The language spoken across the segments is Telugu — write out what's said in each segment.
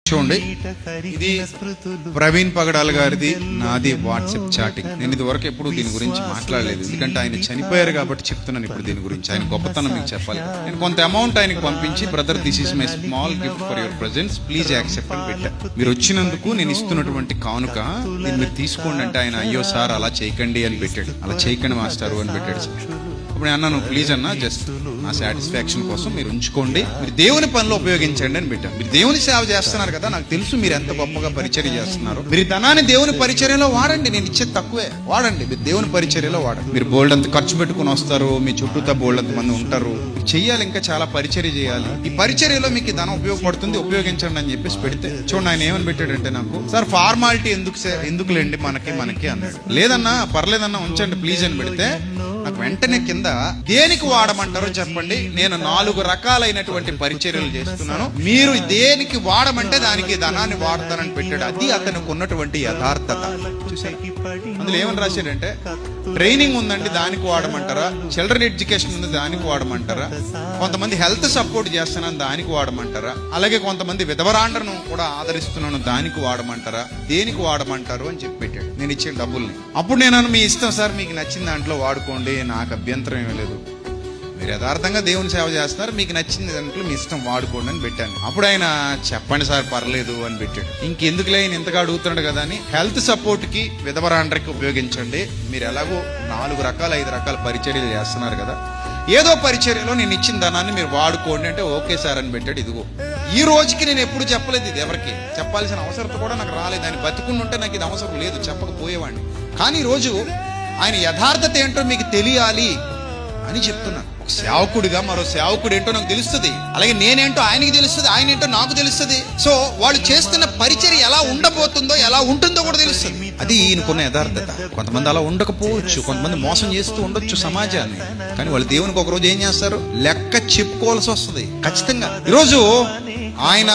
చూడండి, ఇది ప్రవీణ్ పగడాల్ గారిది, నాది వాట్సాప్ చాటింగ్. నేను ఇది వరకు ఎప్పుడు దీని గురించి మాట్లాడలేదు, ఎందుకంటే ఆయన చనిపోయారు కాబట్టి చెప్తున్నాను ఇప్పుడు దీని గురించి. ఆయన గొప్పతనం మీకు చెప్పాలి. నేను కొంత అమౌంట్ ఆయనకు పంపించి, brother this is my small gift for your presence, please accept అని పెట్టా. మీరు వచ్చినందుకు నేను ఇస్తున్నటువంటి కానుక, నేను మీరు తీసుకోండి అంటే ఆయన అయ్యో సార్ అలా చేయకండి అని పెట్టాడు. అలా చేయకండి మాస్టారు అని పెట్టాడు సార్. అప్పుడు నేను అన్నాను ప్లీజ్ అన్న, జస్ట్ నా సాటిస్ఫాక్షన్ కోసం మీరు ఉంచుకోండి, మీరు దేవుని పనిలో ఉపయోగించండి అని పెట్టాను. మీరు దేవుని సేవ చేస్తున్నారు కదా, నాకు తెలుసు మీరు ఎంత గొప్పగా పరిచర్య చేస్తున్నారు. మీరు ధనాన్ని దేవుని పరిచర్యలో వాడండి, నేను ఇచ్చేది తక్కువే, వాడండి. మీరు దేవుని పరిచర్యలో వాడండి. మీరు బోల్డ్ అంత ఖర్చు పెట్టుకుని వస్తారు, మీ చుట్టూతా బోల్డ్ అంత మంది ఉంటారు, చెయ్యాలి, ఇంకా చాలా పరిచర్య చేయాలి. ఈ పరిచర్యలో మీకు ధనం ఉపయోగపడుతుంది, ఉపయోగించండి అని చెప్పేసి పెడితే చూడండి ఆయన ఏమని పెట్టాడంటే, నాకు సార్ ఫార్మాలిటీ ఎందుకులేండి మనకి అన్నాడు. లేదన్నా పర్లేదన్నా ఉంచండి ప్లీజ్ అని పెడితే నాకు వెంటనే కింద దేనికి వాడమంటారో చెప్పండి, నేను 4 రకాలైనటువంటి పరిచర్యలు చేస్తున్నాను, మీరు దేనికి వాడమంటే దానికి ధనాన్ని వాడతానని పెట్టాడు. అది అతనికి ఉన్నటువంటి యథార్థత. అందులో ఏమని రాశాడంటే, ట్రైనింగ్ ఉందండి దానికి వాడమంటారా, చిల్డ్రన్ ఎడ్యుకేషన్ ఉంది దానికి వాడమంటారా, కొంతమంది హెల్త్ సపోర్ట్ చేస్తున్నాను దానికి వాడమంటారా, అలాగే కొంతమంది విధవరాండ్రను కూడా ఆదరిస్తున్నాను దానికి వాడమంటారా, దేనికి వాడమంటారు అని చెప్పి పెట్టాడు. నేను ఇచ్చిన డబ్బుల్ని. అప్పుడు నేను మీ ఇష్టం సార్, మీకు నచ్చిన దాంట్లో వాడుకోండి, నాకు అభ్యంతరం ఏమీ లేదు, మీరు యథార్థంగా దేవుని సేవ చేస్తున్నారు, మీకు నచ్చిన దాంట్లో మీ ఇష్టం వాడుకోండి అని పెట్టాను. అప్పుడు ఆయన చెప్పండి సార్ పర్లేదు అని పెట్టాడు. ఇంకెందుకులే ఆయన ఇంతగా అడుగుతున్నాడు కదా అని, హెల్త్ సపోర్ట్ కి విధవరాండ్రకి ఉపయోగించండి, మీరు ఎలాగో 4 రకాల 5 రకాల పరిచర్యలు చేస్తున్నారు కదా, ఏదో పరిచర్యలో నేను ఇచ్చిన ధనాన్ని మీరు వాడుకోండి అంటే ఓకే సార్ అని పెట్టాడు. ఇదిగో ఈ రోజుకి నేను ఎప్పుడు చెప్పలేదు, ఇది ఎవరికి చెప్పాల్సిన అవసరం కూడా నాకు రాలేదు. ఆయన బతికుండి ఉంటే నాకు ఇది అవసరం లేదు, చెప్పకపోయేవాడిని. కానీ ఈరోజు ఆయన యథార్థత ఏంటో మీకు తెలియాలి అని చెప్తున్నాను. ఒక సేవకుడిగా మరో సేవకుడు ఏంటో నాకు తెలుస్తుంది, అలాగే నేనేంటో ఆయనకి తెలుస్తుంది, ఆయన ఏంటో నాకు తెలుస్తుంది. సో వాళ్ళు చేస్తున్న పరిచర్య ఎలా ఉండబోతుందో, ఎలా ఉంటుందో కూడా తెలుస్తుంది. అది ఈయనకున్న యథార్థత. కొంతమంది అలా ఉండకపోవచ్చు, కొంతమంది మోసం చేస్తూ ఉండొచ్చు సమాజాన్ని, కానీ వాళ్ళు దేవునికి ఒక రోజు ఏం చేస్తారు, లెక్క చెప్పుకోవాల్సి వస్తుంది ఖచ్చితంగా. ఈరోజు ఆయన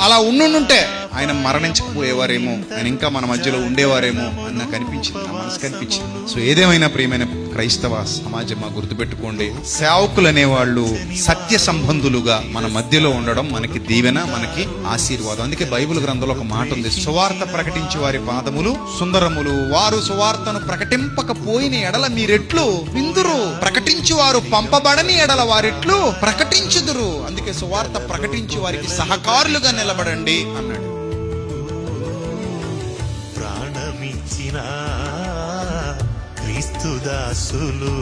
అలా ఉండుంటే ఆయన మరణించకపోయేవారేమో, ఆయన ఇంకా మన మధ్యలో ఉండేవారేమో అని నాకు అనిపించింది, నా మనసు కనిపించింది. సో ఏదేమైనా ప్రియమైన క్రైస్తవ సమాజం గుర్తుపెట్టుకోండి, సేవకులు అనేవాళ్ళు సత్య సంబంధులుగా మన మధ్యలో ఉండడం మనకి దీవెన, మనకి ఆశీర్వాదం. అందుకే బైబిల్ గ్రంథంలో ఒక మాట ఉంది, సువార్త ప్రకటించే వారి పాదములు సుందరములు, వారు సువార్తను ప్రకటింపకపోయిన ఎడల మీరెట్లు విందురు, ప్రకటించు వారు పంపబడని ఎడల వారెట్లు ప్రకటించుదురు. అందుకే సువార్త ప్రకటించే వారికి సహకారులుగా నిలబడండి అన్నాడు. ప్రాణమిచ్చిన క్రీస్తు దాసులు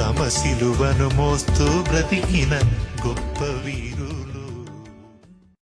తమ సిలువను మోస్తూ బ్రతికిన గొప్ప వీరు.